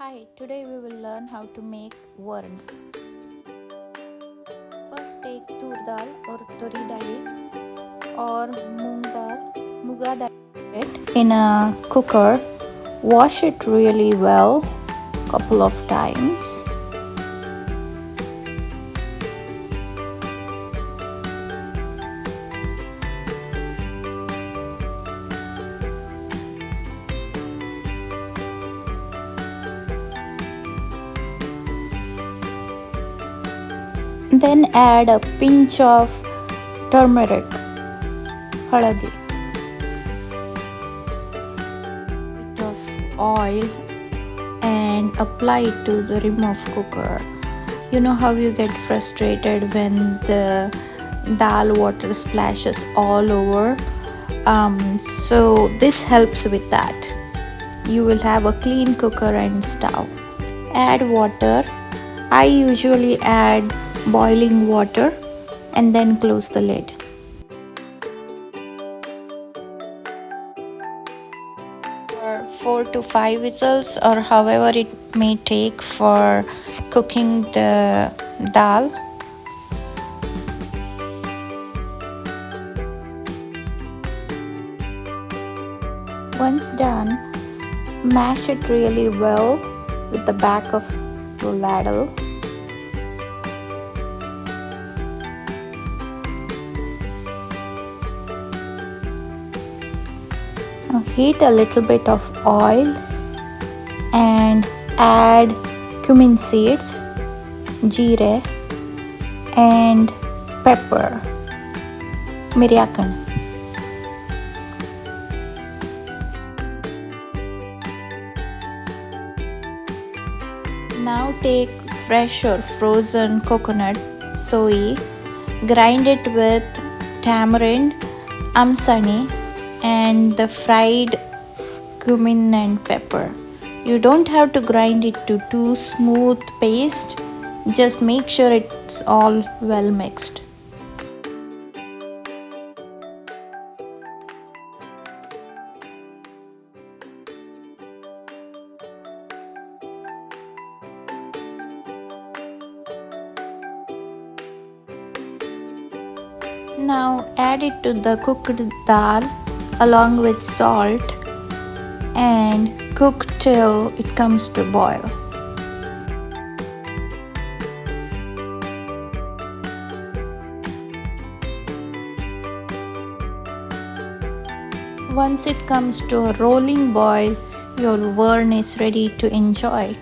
Hi, today we will learn how to make Varn. First take tur dal or tori dali or muga dal in a cooker. Wash it really well couple of times. Then add a pinch of turmeric, haladi, bit of oil and apply it to the rim of cooker. You know how you get frustrated when the dal water splashes all over? So this helps with that. You will have a clean cooker and stove. Add water. I usually add boiling water and then close the lid. For 4 to 5 whistles or however it may take for cooking the dal. Once done, mash it really well with the back of the ladle. Now heat a little bit of oil and add cumin seeds, jeera and pepper, miriakan. Now take fresh or frozen coconut, soy, grind it with tamarind, amsani and the fried cumin and pepper. You don't have to grind it to too smooth paste, just make sure it's all well mixed. Now add it to the cooked dal along with salt and cook till it comes to boil. Once it comes to a rolling boil, your Varn is ready to enjoy.